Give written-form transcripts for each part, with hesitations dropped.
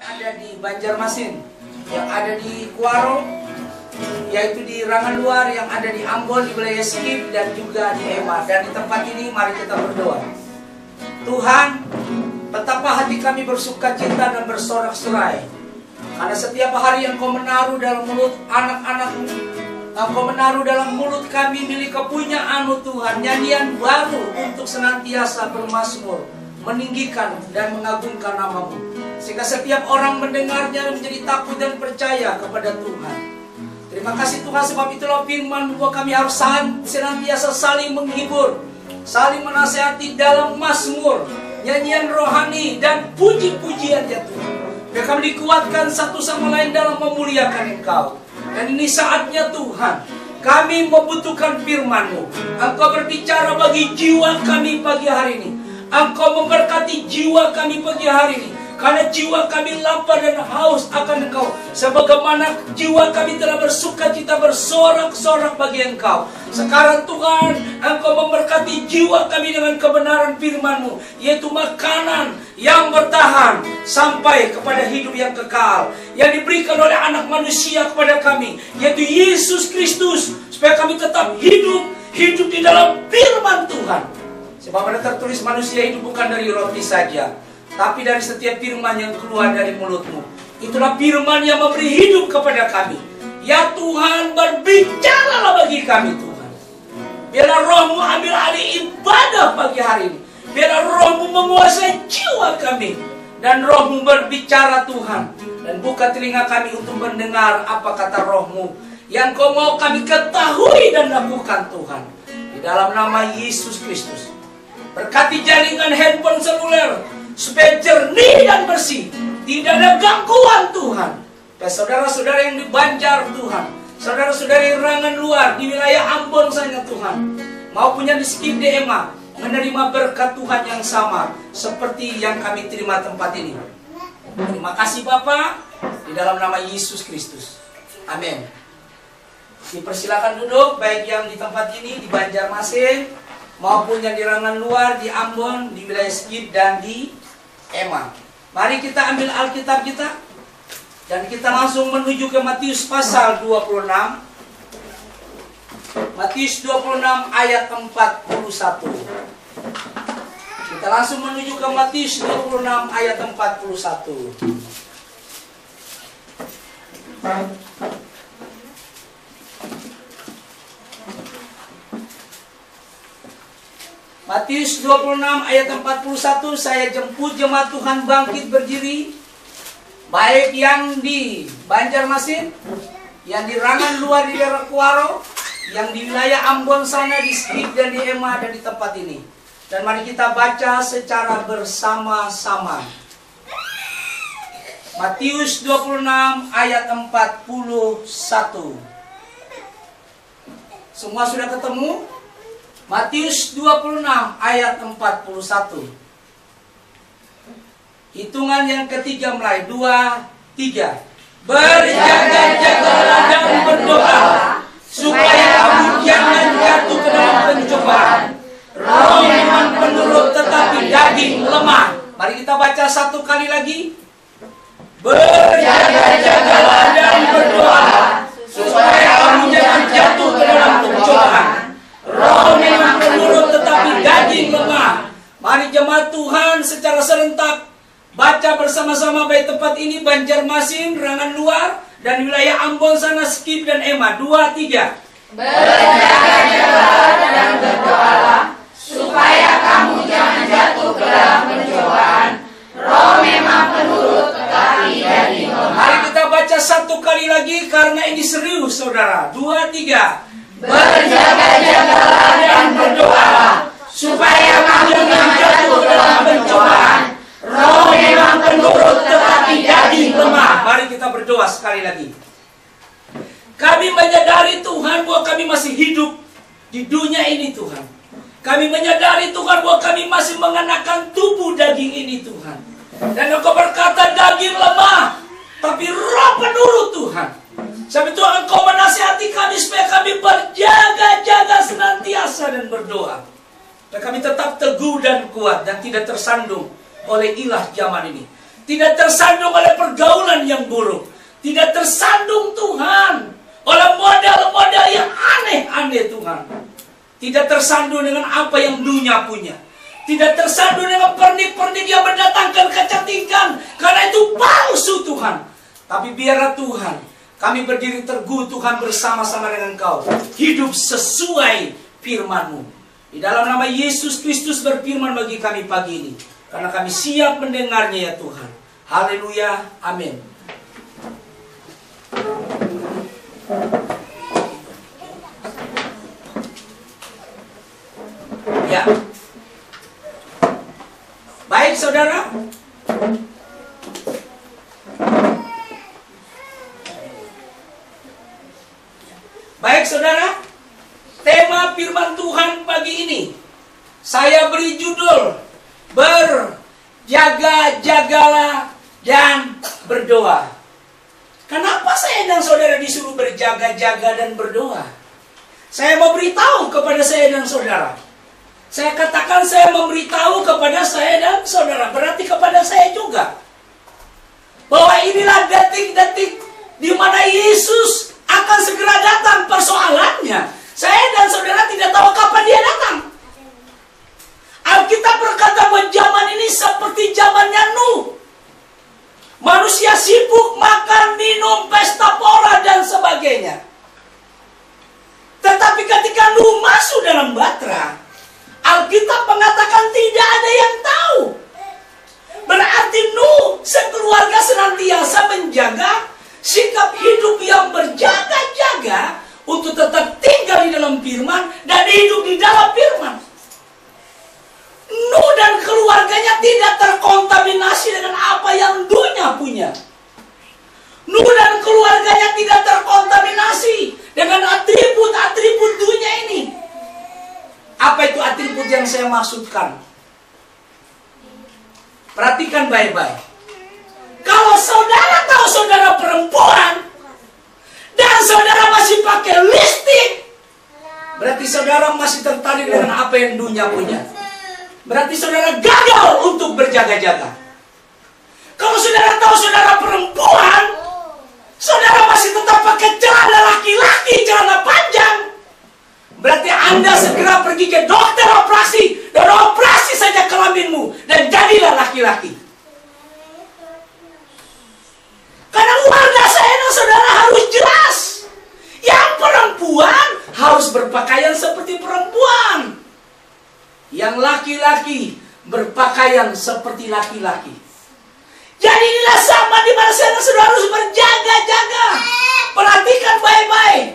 Ada di Banjarmasin, yang ada di Kuaro, yaitu di Rangan Luar, yang ada di Ambon, di wilayah Skip, dan juga di Ema. Dan di tempat ini mari kita berdoa. Tuhan, betapa hati kami bersuka cita dan bersorak-sorai, karena setiap hari Engkau menaruh dalam mulut anak-anak-Mu, Engkau menaruh dalam mulut kami milik kepunyaan-Mu Tuhan, nyanyian baru untuk senantiasa bermazmur, meninggikan dan mengagungkan nama-Mu. Sehingga setiap orang mendengarnya menjadi takut dan percaya kepada Tuhan. Terima kasih Tuhan, sebab itulah firman bahwa kami harus senantiasa saling menghibur, saling menasihati dalam mazmur, nyanyian rohani dan puji-pujian ya Tuhan. Biar kami dikuatkan satu sama lain dalam memuliakan Engkau. Dan ini saatnya Tuhan, kami membutuhkan firman-Mu. Engkau berbicara bagi jiwa kami pagi hari ini. Engkau memberkati jiwa kami pagi hari ini. Karena jiwa kami lapar dan haus akan Engkau, sebagaimana jiwa kami telah bersuka cita bersorak-sorak bagi Engkau. Sekarang Tuhan, Engkau memberkati jiwa kami dengan kebenaran firman-Mu, yaitu makanan yang bertahan sampai kepada hidup yang kekal, yang diberikan oleh anak manusia kepada kami, yaitu Yesus Kristus, supaya kami tetap hidup di dalam firman Tuhan. Sebab ada tertulis, manusia hidup bukan dari roti saja, tapi dari setiap firman yang keluar dari mulut-Mu. Itulah firman yang memberi hidup kepada kami. Ya Tuhan, berbicaralah bagi kami Tuhan. Biarlah Roh-Mu ambil alih ibadah pagi hari ini. Biarlah Roh-Mu menguasai jiwa kami. Dan Roh-Mu berbicara Tuhan. Dan buka telinga kami untuk mendengar apa kata Roh-Mu yang Kau mau kami ketahui dan lakukan Tuhan. Di dalam nama Yesus Kristus. Berkati jaringan handphone seluler, supaya jernih dan bersih, tidak ada gangguan Tuhan. Saudara-saudara yang di Banjar Tuhan, saudara-saudara yang Rangan Luar, di wilayah Ambon sana Tuhan, maupun yang di Skip di Ema, menerima berkat Tuhan yang sama seperti yang kami terima tempat ini. Terima kasih Bapa, di dalam nama Yesus Kristus. Amin. Dipersilakan duduk, baik yang di tempat ini di Banjarmasin maupun yang di Rangan Luar, di Ambon, di wilayah Skip dan di Ema. Mari kita ambil Alkitab kita dan kita langsung menuju ke Matius pasal 26. Matius 26 ayat 41. Kita langsung menuju ke Matius 26 ayat 41. Matius 26 ayat 41, saya jemput jemaat Tuhan bangkit berdiri, baik yang di Banjarmasin, yang di Rangan Luar di daerah Kuaro, yang di wilayah Ambon sana di Skip dan di Ema dan di tempat ini. Dan mari kita baca secara bersama-sama. Matius 26 ayat 41. Semua sudah ketemu? Matius 26 ayat 41. Hitungan yang ketiga mulai 2, 3. Berjaga-jagalah dan berdoa supaya kamu jangan jatuh ke dalam pencobaan. Roh memang penurut tetapi daging lemah. Mari kita baca satu kali lagi. Berjaga-jagalah dan berdoa supaya kamu jangan jatuh ke dalam pencobaan. Roh memang penurut tetapi daging lemah. Mari jemaat Tuhan secara serentak baca bersama-sama baik tempat ini Banjarmasin, Rangan Luar, dan wilayah Ambon sana Skip dan Ema. 2, 3. Berjaga-jagalah dan berdoalah supaya kamu jangan jatuh ke dalam pencobaan. Roh memang penurut tetapi daging lemah. Mari kita baca satu kali lagi karena ini serius saudara. 2, 3. Berjaga-jagalah dan berdoalah supaya kamu jangan jatuh ke dalam pencobaan. Roh memang penurut tetapi daging lemah. Mari kita berdoa sekali lagi. Kami menyadari Tuhan bahwa kami masih hidup di dunia ini Tuhan. Kami menyadari Tuhan bahwa kami masih mengenakan tubuh daging ini Tuhan. Dan Engkau berkata daging lemah, tapi roh penurut Tuhan. Sebab itu Engkau menasihati kami supaya kami berjaga-jaga senantiasa dan berdoa. Dan kami tetap teguh dan kuat dan tidak tersandung oleh ilah zaman ini. tidak tersandung oleh pergaulan yang buruk, tidak tersandung Tuhan oleh model-model yang aneh-aneh Tuhan, tidak tersandung dengan apa yang dunia punya, tidak tersandung dengan pernik-pernik yang mendatangkan kecantikan, karena itu palsu Tuhan. Tapi biarlah Tuhan, kami berdiri teguh Tuhan bersama-sama dengan Kau, hidup sesuai firman-Mu. Di dalam nama Yesus Kristus berfirman bagi kami pagi ini, karena kami siap mendengarnya ya Tuhan. Haleluya, amin. Ya. Baik saudara. Baik saudara, tema firman Tuhan pagi ini saya beri judul berjaga-jagalah dan berdoa. Kenapa saya dan saudara disuruh berjaga-jaga dan berdoa? Saya mau beritahu kepada saya dan saudara. Saya katakan saya memberitahu kepada saya dan saudara, berarti kepada saya juga, bahwa inilah detik-detik di mana Yesus akan segera datang. Persoalannya, saya dan saudara tidak tahu kapan dia datang. Alkitab berkata bahwa zaman ini seperti zamannya Nuh. Manusia sibuk makan, minum, pesta pora dan sebagainya. Tetapi ketika Nuh masuk dalam batra, Alkitab mengatakan tidak ada yang tahu. Berarti Nuh sekeluarga senantiasa menjaga sikap hidup yang berjaga-jaga untuk tetap tinggal di dalam firman dan hidup di dalam firman. Nuh dan keluarganya tidak terkontaminasi dengan apa yang dunia punya. Nuh dan keluarganya tidak terkontaminasi dengan atribut-atribut dunia ini. Apa itu atribut yang saya maksudkan? Perhatikan baik-baik. Kalau saudara tahu saudara perempuan dan saudara masih pakai lipstik, berarti saudara masih tertarik dengan apa yang dunia punya. Berarti saudara gagal untuk berjaga-jaga. Kalau saudara tahu saudara perempuan, saudara masih tetap pakai celana laki-laki, celana panjang, berarti Anda segera pergi ke dokter operasi dan operasi saja kelaminmu dan jadilah laki-laki. Karena warga saya dan saudara harus jelas. Yang perempuan harus berpakaian seperti perempuan. Yang laki-laki berpakaian seperti laki-laki. Jadi inilah zaman di mana saya dan saudara harus berjaga-jaga. Perhatikan baik-baik.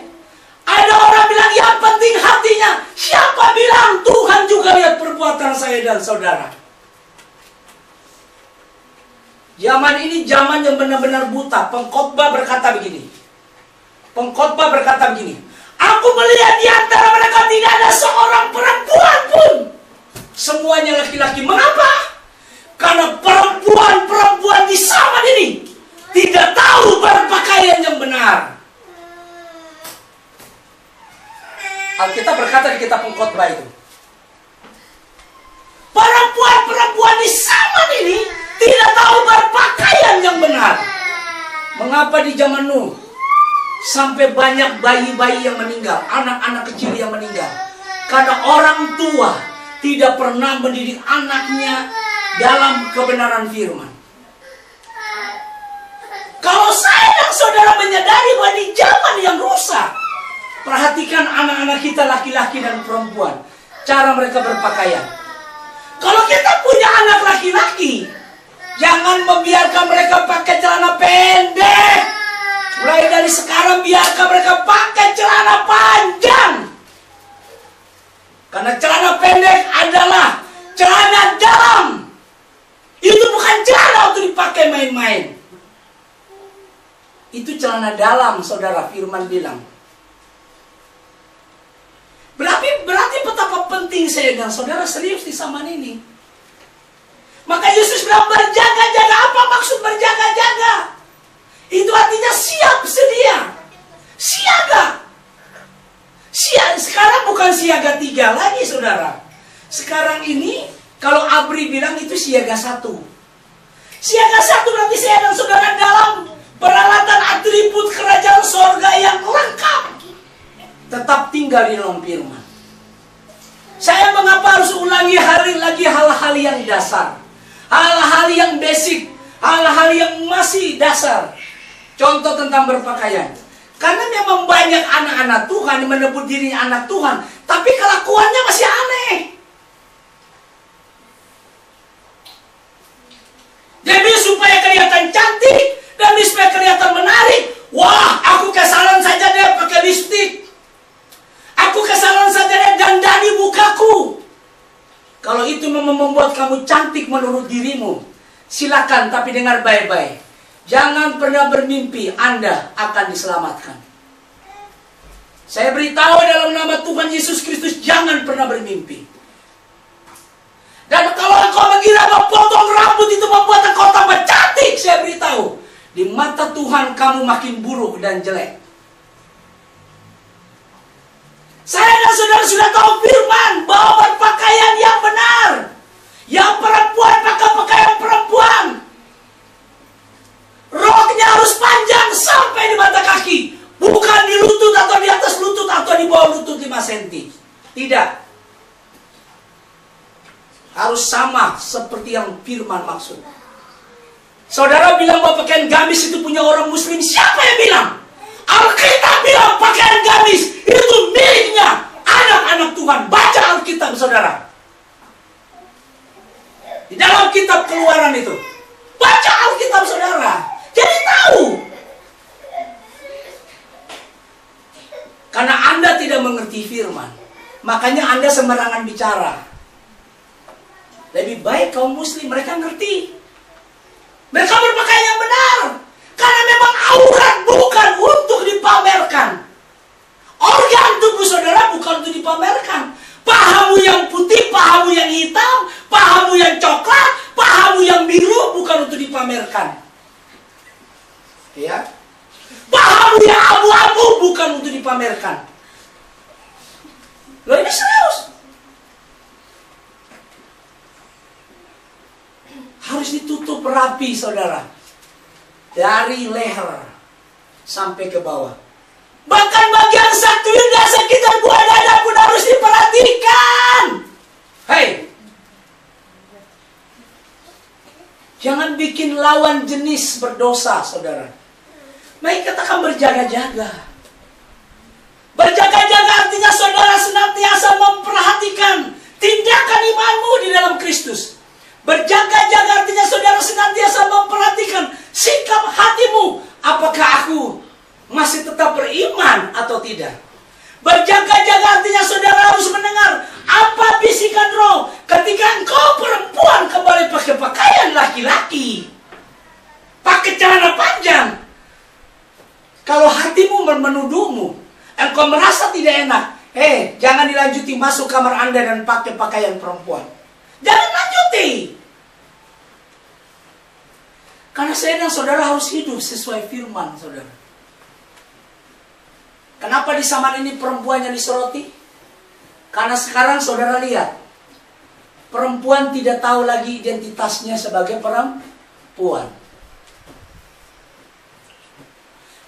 Ada orang bilang yang penting hatinya. Siapa bilang Tuhan juga lihat perbuatan saya dan saudara? Zaman ini zaman yang benar-benar buta. Pengkhotbah berkata begini. Pengkhotbah berkata begini. Aku melihat di antara mereka tidak ada seorang perempuan pun. Semuanya laki-laki. Mengapa? Karena perempuan-perempuan di zaman ini tidak tahu berpakaian yang benar. Alkitab berkata di kitab Pengkhotbah itu. Perempuan-perempuan di zaman ini tidak tahu berpakaian yang benar. Mengapa di zaman Nuh sampai banyak bayi-bayi yang meninggal, anak-anak kecil yang meninggal? Karena orang tua tidak pernah mendidik anaknya dalam kebenaran firman. Kalau saya dan saudara menyadari bahwa di zaman yang rusak, perhatikan anak-anak kita laki-laki dan perempuan, cara mereka berpakaian. Kalau kita punya anak laki-laki, jangan membiarkan mereka pakai celana pendek. Mulai dari sekarang biarkan mereka pakai celana panjang. Karena celana pendek adalah celana dalam. Itu bukan celana untuk dipakai main-main. Itu celana dalam, saudara, firman bilang. Berarti betapa penting saya dan saudara serius di zaman ini. Maka Yesus bilang berjaga-jaga. Apa maksud berjaga-jaga? Itu artinya siap sedia. Siaga. Sekarang bukan siaga 3 lagi saudara. Sekarang ini kalau ABRI bilang itu siaga 1. Siaga satu berarti saya dan saudara dalam peralatan atribut kerajaan sorga yang lengkap. Tetap tinggal di dalam firman. Saya mengapa harus ulangi lagi hal-hal yang dasar. Hal-hal yang basic. Hal-hal yang masih dasar. Contoh tentang berpakaian. Karena memang banyak anak-anak Tuhan yang menyebut dirinya anak Tuhan, tapi kelakuannya masih aneh. Demi supaya kelihatan cantik, demi supaya kelihatan menarik. Wah, aku kesalahan saja deh pakai lipstik. Aku kesalahan saja deh dandani mukaku. Kalau itu memang membuat kamu cantik menurut dirimu, silakan, tapi dengar baik-baik. Jangan pernah bermimpi Anda akan diselamatkan. Saya beritahu dalam nama Tuhan Yesus Kristus, jangan pernah bermimpi. Dan kalau engkau mengira bahwa potong rambut itu membuat engkau tambah cantik, saya beritahu, di mata Tuhan kamu makin buruk dan jelek. Saya dan saudara sudah tahu firman bahwa berpakaian yang benar, yang perempuan pakai pakaian perempuan, roknya harus panjang sampai di mata kaki, bukan di lutut atau di atas lutut atau di bawah lutut 5 cm. Tidak. Harus sama seperti yang firman maksud. Saudara bilang bahwa pakaian gamis itu punya orang muslim. Siapa yang bilang? Alkitab bilang pakaian gamis itu miliknya anak-anak Tuhan. Baca Alkitab, saudara. Di dalam kitab Keluaran itu. Baca Alkitab, saudara. Jadi tahu. Karena Anda tidak mengerti firman, makanya Anda sembarangan bicara. Lebih baik kaum muslim, mereka ngerti. Mereka berpakaian yang benar. Karena memang aurat bukan untuk dipamerkan. Organ tubuh saudara bukan untuk dipamerkan. Pahamu yang putih, pahamu yang hitam, pahamu yang coklat, pahamu yang biru bukan untuk dipamerkan. Ya. Pahamu yang abu-abu bukan untuk dipamerkan. Loh, ini serius. Harus ditutup rapi, saudara. Dari leher sampai ke bawah. Bahkan bagian sakuin dan sekitar buah dada pun harus diperhatikan. Hei, jangan bikin lawan jenis berdosa, saudara. Mari katakan berjaga-jaga. Berjaga-jaga artinya saudara senantiasa memperhatikan tindakan imanmu di dalam Kristus. Berjaga-jaga artinya saudara senantiasa memperhatikan sikap hatimu. Apakah aku masih tetap beriman atau tidak? Berjaga-jaga artinya saudara harus mendengar apa bisikan roh ketika engkau perempuan kembali pakai pakaian laki-laki, pakai celana panjang. Kalau hatimu menuduhmu, engkau merasa tidak enak, jangan dilanjuti masuk kamar Anda dan pakai pakaian perempuan. Jangan lanjuti. Karena saya dan saudara harus hidup sesuai firman, saudara. Kenapa di zaman ini perempuannya disoroti? Karena sekarang saudara lihat, perempuan tidak tahu lagi identitasnya sebagai perempuan.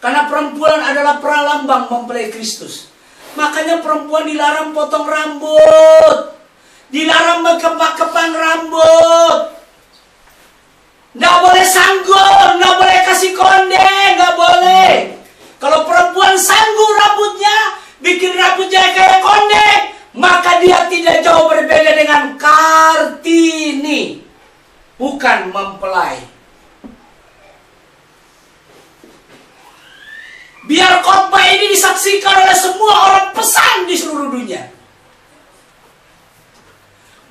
Karena perempuan adalah pralambang mempelai Kristus. Makanya perempuan dilarang potong rambut, dilarang mengkepak-kepang rambut. Nggak boleh sanggul, nggak boleh kasih konde, nggak boleh. Kalau perempuan sanggul rambutnya, bikin rambutnya kayak konde, maka dia tidak jauh berbeda dengan Kartini, bukan mempelai. Biar khotbah ini disaksikan oleh semua orang pesan di seluruh dunia,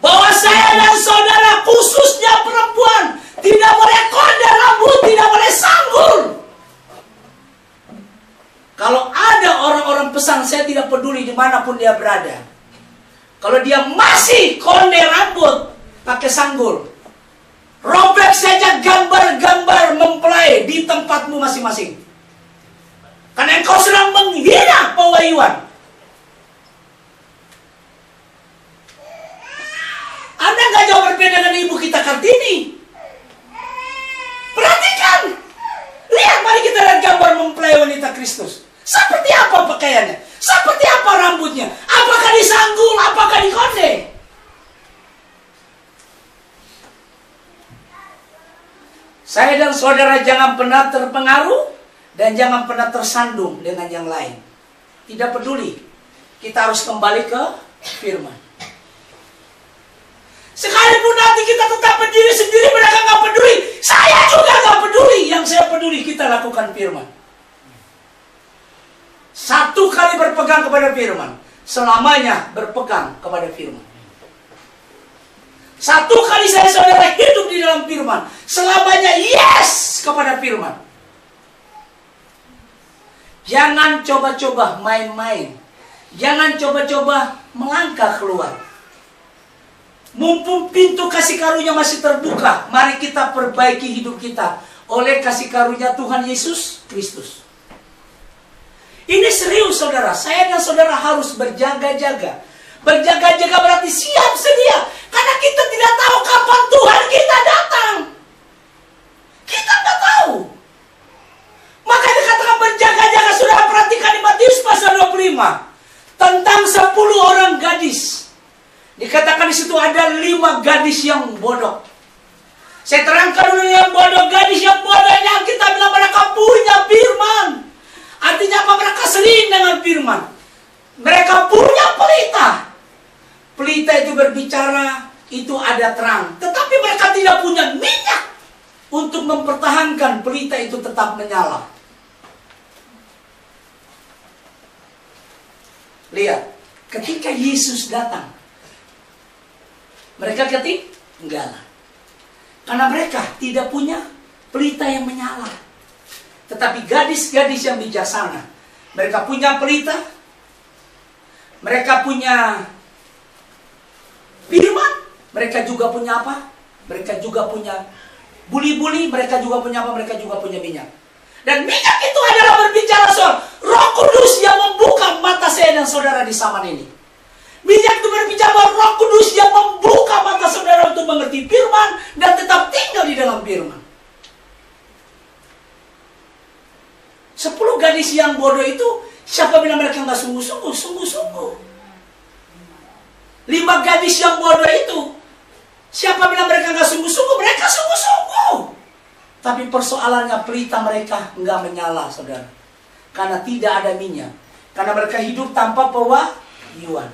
bahwa saya dan saudara, khususnya perempuan, tidak boleh konde rambut, tidak boleh sanggul. Kalau ada orang-orang pesan, saya tidak peduli dimanapun dia berada. Kalau dia masih konde rambut, pakai sanggul, robek saja gambar-gambar mempelai di tempatmu masing-masing. Karena engkau sedang menghina pewahyuan. Anda nggak jauh berbeda dengan ibu kita Kartini. Saya dan saudara jangan pernah terpengaruh dan jangan pernah tersandung dengan yang lain. Tidak peduli, kita harus kembali ke firman. Sekalipun nanti kita tetap berdiri sendiri, mereka nggak peduli. Saya juga nggak peduli. Yang saya peduli, kita lakukan firman. Satu kali berpegang kepada firman, selamanya berpegang kepada firman. Satu kali saya saudara hidup di dalam firman, selamanya yes kepada firman. Jangan coba-coba main-main. Jangan coba-coba melangkah keluar. Mumpung pintu kasih karunia masih terbuka, mari kita perbaiki hidup kita oleh kasih karunia Tuhan Yesus Kristus. Ini serius saudara, saya dan saudara harus berjaga-jaga. Berjaga-jaga berarti siap sedia, karena kita tidak tahu kapan Tuhan kita datang. Kita tidak tahu. Maka dikatakan berjaga-jaga. Saudara perhatikan di Matius pasal 25 tentang 10 orang gadis. Dikatakan di situ ada 5 gadis yang bodoh. Saya terangkan dulu yang bodoh. Gadis yang bodohnya kita bilang mereka punya firman. Artinya apa? Mereka seling dengan firman. Mereka punya pelita. Pelita itu berbicara, itu ada terang. Tetapi mereka tidak punya minyak untuk mempertahankan pelita itu tetap menyala. Lihat, ketika Yesus datang, mereka ketinggalan. Karena mereka tidak punya pelita yang menyala. Tetapi gadis-gadis yang bijaksana, mereka punya pelita, mereka punya firman, mereka juga punya apa? Mereka juga punya buli-buli, mereka juga punya apa? Mereka juga punya minyak. Dan minyak itu adalah berbicara soal Roh Kudus yang membuka mata saya dan saudara di zaman ini. Minyak itu berbicara Roh Kudus yang membuka mata saudara untuk mengerti firman dan tetap tinggal di dalam firman. 10 gadis yang bodoh itu, siapa bilang mereka nggak sungguh-sungguh? Sungguh-sungguh. 5 gadis yang bodoh itu, siapa bilang mereka nggak sungguh-sungguh? Mereka sungguh-sungguh. Tapi persoalannya pelita mereka nggak menyala, saudara. Karena tidak ada minyak. Karena mereka hidup tanpa pewahyuan.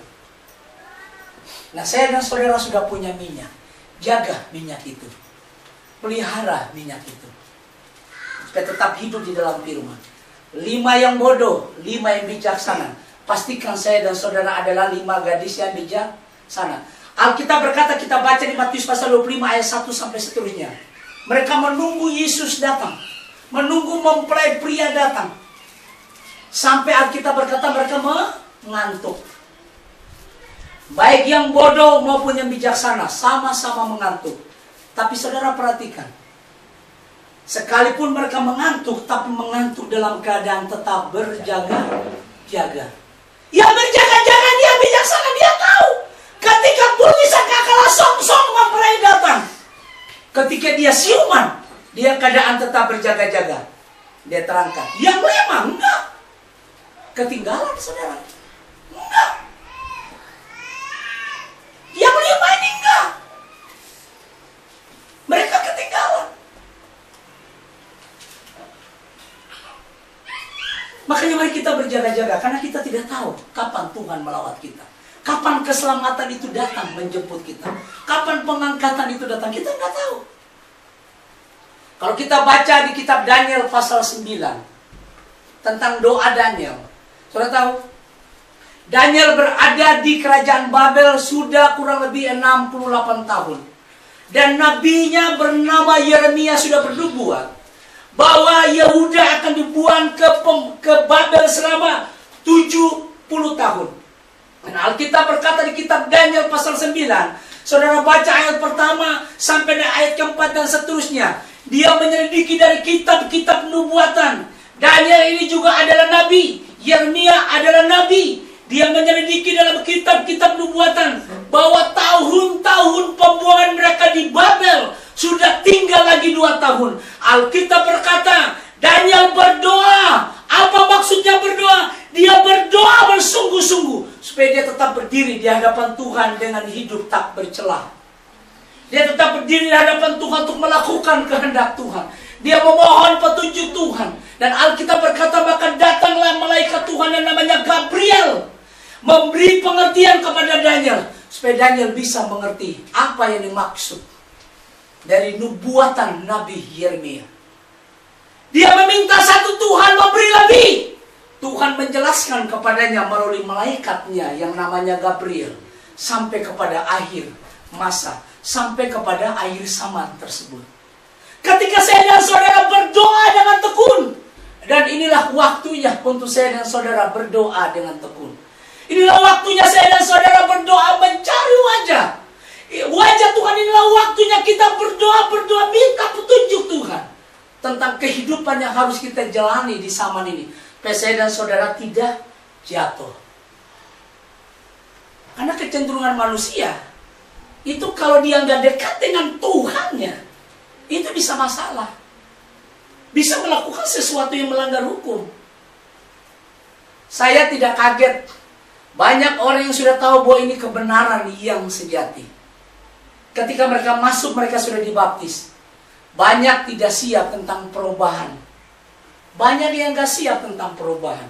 Nah, saya dan saudara sudah punya minyak. Jaga minyak itu. Pelihara minyak itu. Supaya tetap hidup di dalam firman. 5 yang bodoh, 5 yang bijaksana. Pastikan saya dan saudara adalah 5 gadis yang bijaksana. Alkitab berkata, kita baca di Matius pasal 25 ayat 1 sampai seterusnya. Mereka menunggu Yesus datang. Menunggu mempelai pria datang. Sampai Alkitab berkata mereka mengantuk. Baik yang bodoh maupun yang bijaksana sama-sama mengantuk. Tapi saudara perhatikan. Sekalipun mereka mengantuk, tapi mengantuk dalam keadaan tetap berjaga-jaga. Yang berjaga-jaga dia bijaksana, dia tahu. Ketika bunyi sangkakala song-song mempelai datang. Ketika dia siuman, dia keadaan tetap berjaga-jaga. Dia terangkan. Yang 5 enggak. Ketinggalan saudara. Enggak. Yang 5 ini enggak. Mereka ketinggalan. Makanya mari kita berjaga-jaga. Karena kita tidak tahu kapan Tuhan melawat kita. Kapan keselamatan itu datang menjemput kita. Kapan pengangkatan itu datang, kita nggak tahu. Kalau kita baca di kitab Daniel pasal 9. Tentang doa Daniel. Saudara tahu? Daniel berada di kerajaan Babel sudah kurang lebih 68 tahun. Dan nabinya bernama Yeremia sudah bernubuat bahwa Yehuda akan dibuang ke Babel selama 70 tahun. Dan Alkitab berkata di kitab Daniel pasal 9. Saudara baca ayat pertama sampai ayat keempat dan seterusnya. Dia menyelidiki dari kitab-kitab nubuatan. Daniel ini juga adalah nabi. Yeremia adalah nabi. Dia menyelidiki dalam kitab-kitab nubuatan bahwa tahun-tahun pembuangan mereka di Babel sudah tinggal lagi 2 tahun. Alkitab berkata, Daniel berdoa. Apa maksudnya berdoa? Dia berdoa bersungguh-sungguh supaya dia tetap berdiri di hadapan Tuhan dengan hidup tak bercelah. Dia tetap berdiri di hadapan Tuhan untuk melakukan kehendak Tuhan. Dia memohon petunjuk Tuhan. Dan Alkitab berkata bahkan datanglah malaikat Tuhan yang namanya Gabriel, memberi pengertian kepada Daniel, supaya Daniel bisa mengerti apa yang dimaksud dari nubuatan Nabi Yeremia. Dia meminta satu, Tuhan memberi lebih. Tuhan menjelaskan kepadanya melalui malaikatnya yang namanya Gabriel, sampai kepada akhir masa, sampai kepada akhir zaman tersebut. Ketika saya dan saudara berdoa dengan tekun, dan inilah waktunya untuk saya dan saudara berdoa dengan tekun. Inilah waktunya saya dan saudara berdoa mencari wajah Tuhan. Inilah waktunya kita berdoa minta petunjuk Tuhan tentang kehidupan yang harus kita jalani di zaman ini, supaya saya dan saudara tidak jatuh. Karena kecenderungan manusia itu kalau dia nggak dekat dengan Tuhannya, itu bisa masalah, bisa melakukan sesuatu yang melanggar hukum. Saya tidak kaget, banyak orang yang sudah tahu bahwa ini kebenaran yang sejati. Ketika mereka masuk, mereka sudah dibaptis. Banyak tidak siap tentang perubahan. Banyak yang gak siap tentang perubahan.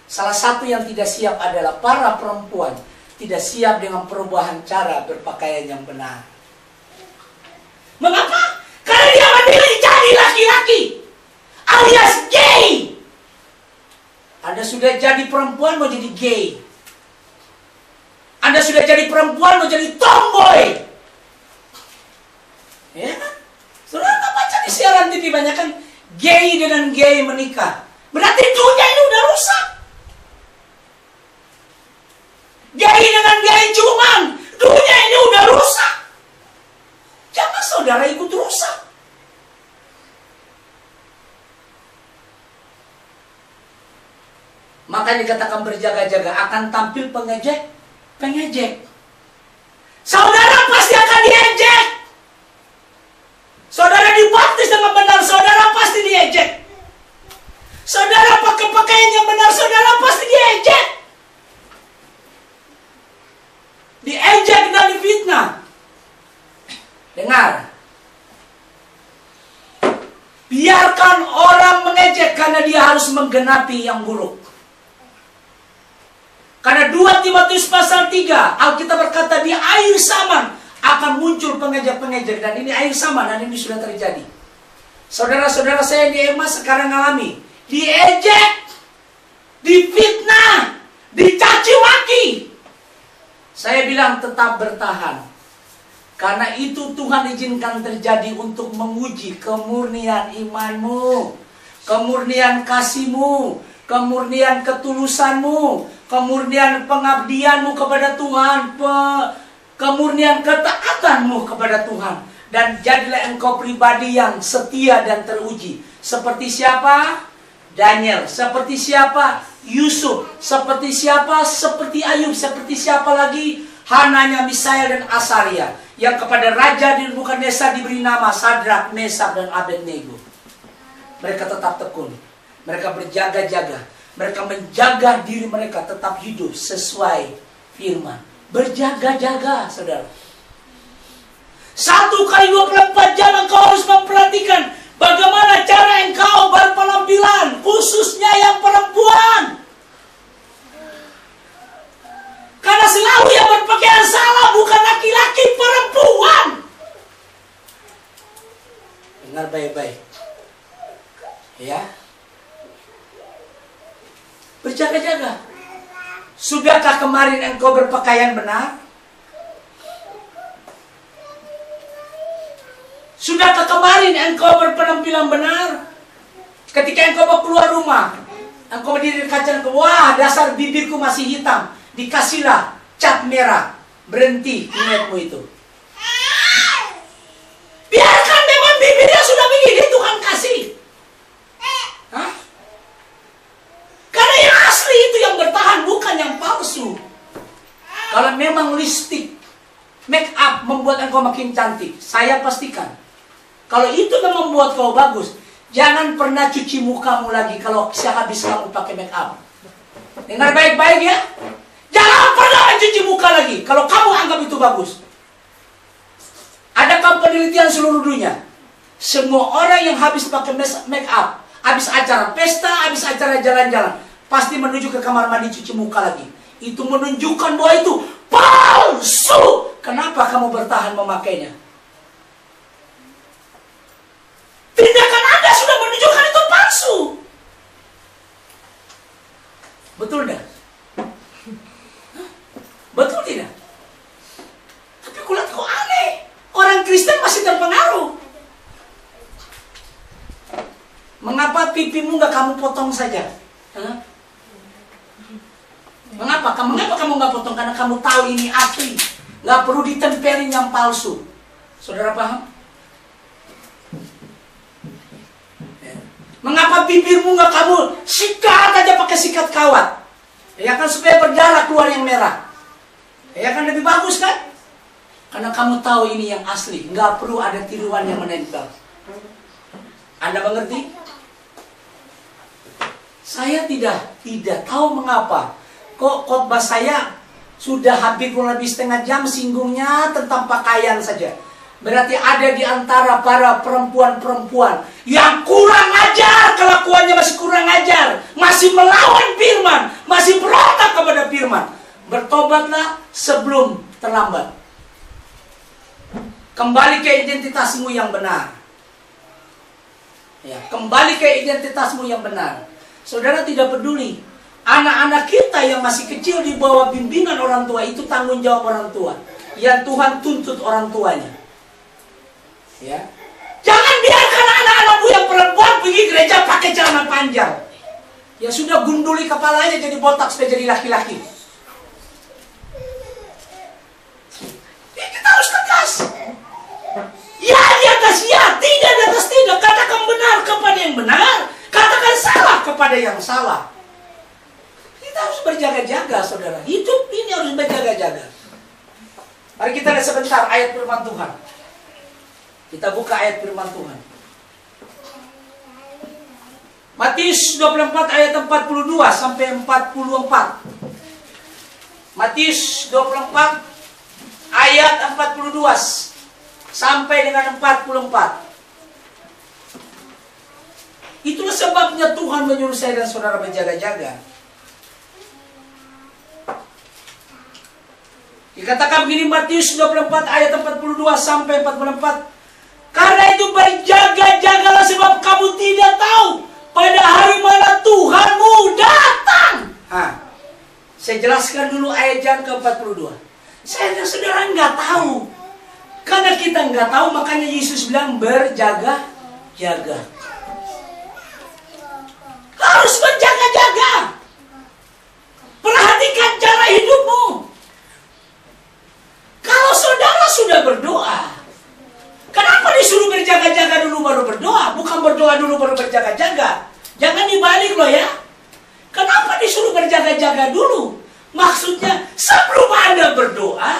Salah satu yang tidak siap adalah para perempuan. Tidak siap dengan perubahan cara berpakaian yang benar. Mengapa? Karena dia memilih jadi laki-laki, alias gay. Anda sudah jadi perempuan mau jadi gay. Anda sudah jadi perempuan mau jadi tomboy. Ya kan? Saudara tak baca di siaran TV banyak kan gay dengan gay menikah. Berarti dunia ini udah rusak. Gay dengan gay cuman, dunia ini udah rusak. Jangan saudara ikut rusak. Maka dikatakan berjaga-jaga, akan tampil pengejek. Saudara pasti akan diejek. Saudara dibaptis dengan benar, saudara pasti diejek. Saudara pakai pakaian yang benar, saudara pasti diejek. Diejek dan difitnah. Dengar. Biarkan orang mengejek karena dia harus menggenapi yang buruk. Karena 2 Timotius pasal 3, Alkitab berkata di akhir zaman akan muncul pengejek-pengejek. Dan ini akhir zaman dan ini sudah terjadi. Saudara-saudara saya di EMA sekarang alami diejek, difitnah, dicaci maki. Saya bilang tetap bertahan. Karena itu Tuhan izinkan terjadi untuk menguji kemurnian imanmu, kemurnian kasihmu, kemurnian ketulusanmu, kemurnian pengabdianmu kepada Tuhan, kemurnian ketaatanmu kepada Tuhan. Dan jadilah engkau pribadi yang setia dan teruji. Seperti siapa? Daniel. Seperti siapa? Yusuf. Seperti siapa? Seperti Ayub. Seperti siapa lagi? Hananya, Misael dan Asaria. Yang kepada Raja di Nebukadnezar diberi nama Sadrak, Mesak dan Abednego. Mereka tetap tekun. Mereka berjaga-jaga. Mereka menjaga diri mereka tetap hidup sesuai firman. Berjaga-jaga, saudara. 1 kali 24 jam engkau harus memperhatikan bagaimana cara engkau berpenampilan, khususnya yang perempuan. Karena selalu yang berpakaian salah bukan laki-laki, perempuan. Dengar baik-baik. Ya. Berjaga-jaga. Sudahkah kemarin engkau berpakaian benar? Sudahkah kemarin engkau berpenampilan benar? Ketika engkau mau keluar rumah, engkau berdiri di kaca, wah dasar bibirku masih hitam, dikasihlah cat merah, berhenti niatmu itu. Biarkan memang bibirnya sudah begini, Tuhan kasih. Hah? Karena yang asli itu yang bertahan, bukan yang palsu. Kalau memang lipstick, make up membuat engkau makin cantik, saya pastikan kalau itu memang membuat kau bagus, jangan pernah cuci mukamu lagi kalau sehabis kamu pakai make up. Dengar baik-baik ya. Jangan pernah cuci muka lagi kalau kamu anggap itu bagus. Adakah melakukan penelitian seluruh dunia. Semua orang yang habis pakai make up, habis acara pesta, habis acara jalan-jalan, pasti menuju ke kamar mandi cuci muka lagi. Itu menunjukkan bahwa itu palsu. Kenapa kamu bertahan memakainya? Tindakan Anda sudah menunjukkan itu palsu. Betul tidak? Betul tidak? Tapi kulihat kok aneh. Orang Kristen masih terpengaruh. Mengapa pipimu nggak kamu potong saja? Mengapa kamu nggak potong? Karena kamu tahu ini asli, nggak perlu ditempelin yang palsu. Saudara paham? Mengapa bibirmu nggak kamu sikat aja pakai sikat kawat? Ya kan, supaya berdarah keluar yang merah. Ya kan, lebih bagus kan? Karena kamu tahu ini yang asli, nggak perlu ada tiruan yang menempel. Anda mengerti? Saya tidak tahu mengapa kok khotbah saya sudah hampir kurang lebih setengah jam singgungnya tentang pakaian saja. Berarti ada di antara para perempuan-perempuan yang kurang ajar, kelakuannya masih kurang ajar, masih melawan firman, masih berontak kepada firman. Bertobatlah sebelum terlambat. Kembali ke identitasmu yang benar. Ya, kembali ke identitasmu yang benar. Saudara, tidak peduli anak-anak kita yang masih kecil di bawah bimbingan orang tua, itu tanggung jawab orang tua. Yang Tuhan tuntut orang tuanya. Ya. Jangan biarkan anak-anakmu yang perempuan pergi gereja pakai celana panjang. Ya sudah, gunduli kepalanya jadi botak supaya jadi laki-laki. Ya, kita harus tegas. Ya di atas ya, tidak di atas tidak. Katakan benar kepada yang benar, katakan salah kepada yang salah. Kita harus berjaga-jaga, saudara. Hidup ini harus berjaga-jaga. Mari kita lihat sebentar ayat firman Tuhan. Kita buka ayat firman Tuhan. Matius 24 ayat 42 sampai 44. Matius 24 ayat 42 sampai dengan 44. Itulah sebabnya Tuhan menyuruh saya dan saudara berjaga-jaga. Dikatakan begini, Matius 24 ayat 42 sampai 44. Karena itu berjaga-jagalah, sebab kamu tidak tahu pada hari mana Tuhanmu datang. Saya jelaskan dulu ayat yang ke-42. Saya dan saudara nggak tahu. Karena kita nggak tahu, makanya Yesus bilang berjaga-jaga. Harus berjaga-jaga. Perhatikan cara hidupmu. Kalau saudara sudah berdoa, kenapa disuruh berjaga-jaga dulu baru berdoa? Bukan berdoa dulu baru berjaga-jaga. Jangan dibalik loh ya. Kenapa disuruh berjaga-jaga dulu? Maksudnya sebelum Anda berdoa,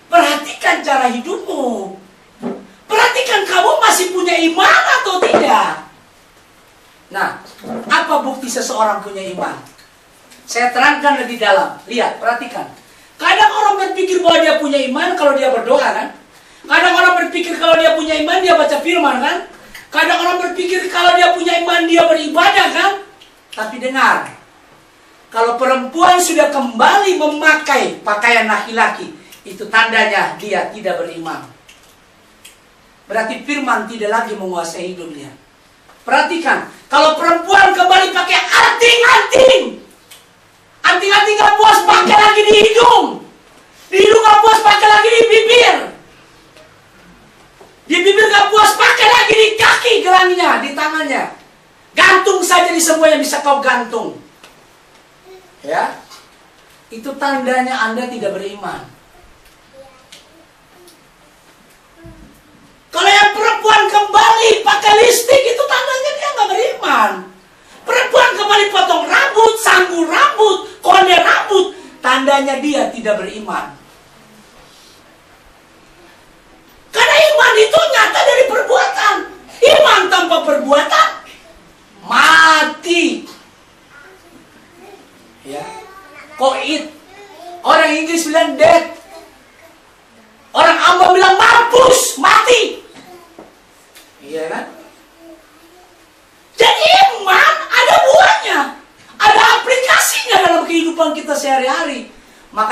perhatikan cara hidupmu. Perhatikan kamu masih punya iman atau tidak. Nah, apa bukti seseorang punya iman? Saya terangkan lebih dalam. Lihat, perhatikan. Kadang orang berpikir bahwa dia punya iman kalau dia berdoa kan? Kadang orang berpikir kalau dia punya iman dia baca firman kan? Kadang orang berpikir kalau dia punya iman dia beribadah kan? Tapi dengar, kalau perempuan sudah kembali memakai pakaian laki-laki, itu tandanya dia tidak beriman. Berarti firman tidak lagi menguasai hidupnya. Perhatikan, kalau perempuan kembali pakai anting-anting, anting-anting gak puas pakai lagi di hidung, di hidung gak puas pakai lagi di bibir, di bibir gak puas pakai lagi di kaki gelangnya, di tangannya. Gantung saja di semua yang bisa kau gantung. Ya, itu tandanya Anda tidak beriman. Kalau yang perempuan kembali pakai lipstik, itu tandanya dia nggak beriman. Perempuan kembali potong rambut, sanggul rambut, konde rambut, tandanya dia tidak beriman. Karena iman itu nyata dari perbuatan. Iman tanpa perbuatan mati. Ya, koit. Orang Inggris bilang dead. Orang Ambon bilang mampus, mati.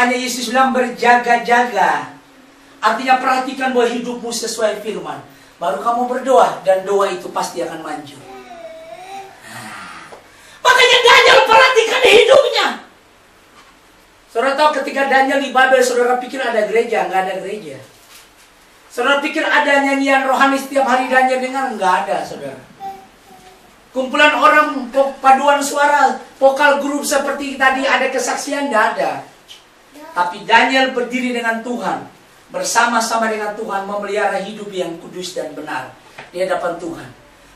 Makanya Yesus bilang berjaga-jaga. Artinya perhatikan bahwa hidupmu sesuai firman. Baru kamu berdoa dan doa itu pasti akan maju. Makanya Daniel perhatikan hidupnya. Saudara tahu ketika Daniel di Babel, saudara pikir ada gereja? Nggak ada gereja. Saudara pikir ada nyanyian rohani setiap hari Daniel dengar? Nggak ada, saudara. Kumpulan orang paduan suara, vokal grup seperti tadi ada kesaksian? Nggak ada. Tapi Daniel berdiri dengan Tuhan. Bersama-sama dengan Tuhan memelihara hidup yang kudus dan benar di hadapan Tuhan.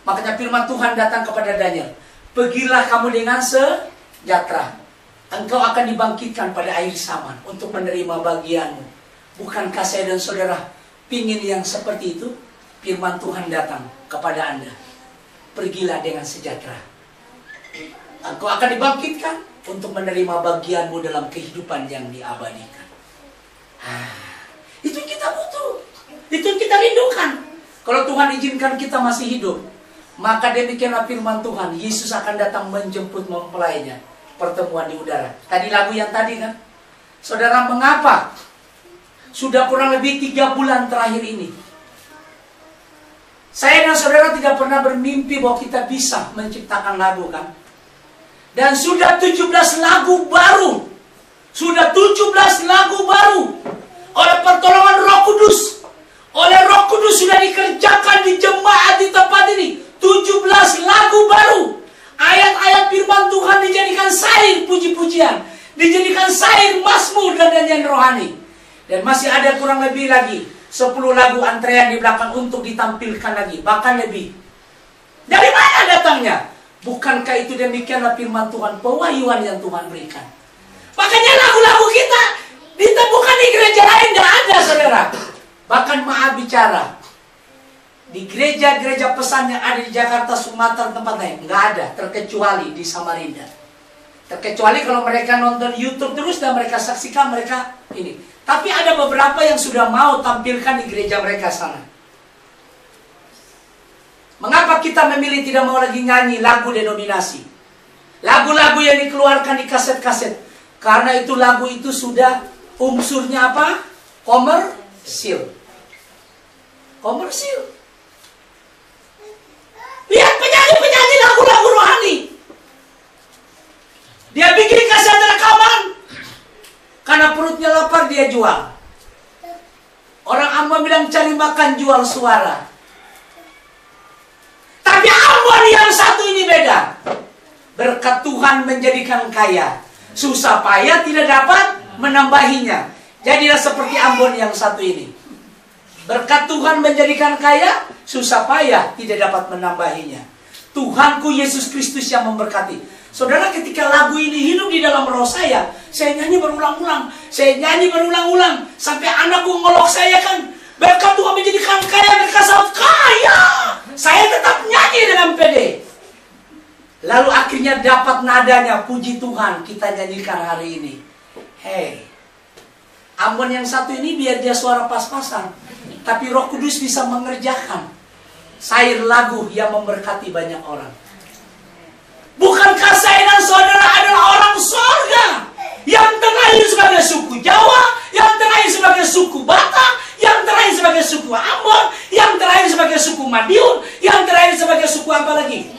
Makanya firman Tuhan datang kepada Daniel. Pergilah kamu dengan sejahtera. Engkau akan dibangkitkan pada akhir zaman untuk menerima bagianmu. Bukankah saya dan saudara pingin yang seperti itu? Firman Tuhan datang kepada Anda. Pergilah dengan sejahtera. Engkau akan dibangkitkan untuk menerima bagianmu dalam kehidupan yang diabadikan. Itu yang kita butuh. Itu yang kita rindukan. Kalau Tuhan izinkan kita masih hidup, maka demikianlah firman Tuhan. Yesus akan datang menjemput mempelainya. Pertemuan di udara. Tadi lagu yang tadi kan. Saudara, mengapa sudah kurang lebih 3 bulan terakhir ini saya dan saudara tidak pernah bermimpi bahwa kita bisa menciptakan lagu kan. Dan sudah 17 lagu baru. Sudah 17 lagu baru. Oleh pertolongan Roh Kudus. Oleh Roh Kudus sudah dikerjakan di jemaat di tempat ini. 17 lagu baru. Ayat-ayat firman Tuhan dijadikan syair puji-pujian. Dijadikan syair mazmur dan nyanyian rohani. Dan masih ada kurang lebih lagi 10 lagu antrean di belakang untuk ditampilkan lagi. Bahkan lebih. Dari mana datangnya? Bukankah itu demikianlah firman Tuhan, pewahyuan yang Tuhan berikan. Makanya lagu-lagu kita ditemukan di gereja lain tidak ada, saudara. Bahkan maaf bicara, di gereja-gereja pesan yang ada di Jakarta, Sumatera, tempat lain nggak ada, terkecuali di Samarinda. Terkecuali kalau mereka nonton YouTube terus dan mereka saksikan mereka ini. Tapi ada beberapa yang sudah mau tampilkan di gereja mereka sana. Mengapa kita memilih tidak mau lagi nyanyi lagu denominasi? Lagu-lagu yang dikeluarkan di kaset-kaset. Karena itu lagu itu sudah unsurnya apa? Komersil. Komersil. Lihat penyanyi-penyanyi lagu-lagu rohani. Dia bikin kaset rekaman. Karena perutnya lapar dia jual. Orang Ambon bilang cari makan jual suara. Tapi Ambon yang satu ini beda. Berkat Tuhan menjadikan kaya. Susah payah tidak dapat menambahinya. Jadilah seperti Ambon yang satu ini. Berkat Tuhan menjadikan kaya, susah payah tidak dapat menambahinya. Tuhanku Yesus Kristus yang memberkati. Saudara, ketika lagu ini hidup di dalam roh saya nyanyi berulang-ulang. Saya nyanyi berulang-ulang. Sampai anakku ngolok saya kan. Berkat Tuhan menjadikan kaya, mereka sangat kaya. Saya tetap nyanyi dengan pede. Lalu akhirnya dapat nadanya, puji Tuhan kita nyanyikan hari ini. Hei, Ambon yang satu ini biar dia suara pas-pasan. Tapi Roh Kudus bisa mengerjakan syair lagu yang memberkati banyak orang. Bukankah saya dan saudara adalah orang surga yang terlahir sebagai suku Jawa, yang terlahir sebagai suku Batak, yang terlahir sebagai suku Ambon, yang terlahir sebagai suku Madiun, yang terlahir sebagai suku apa lagi?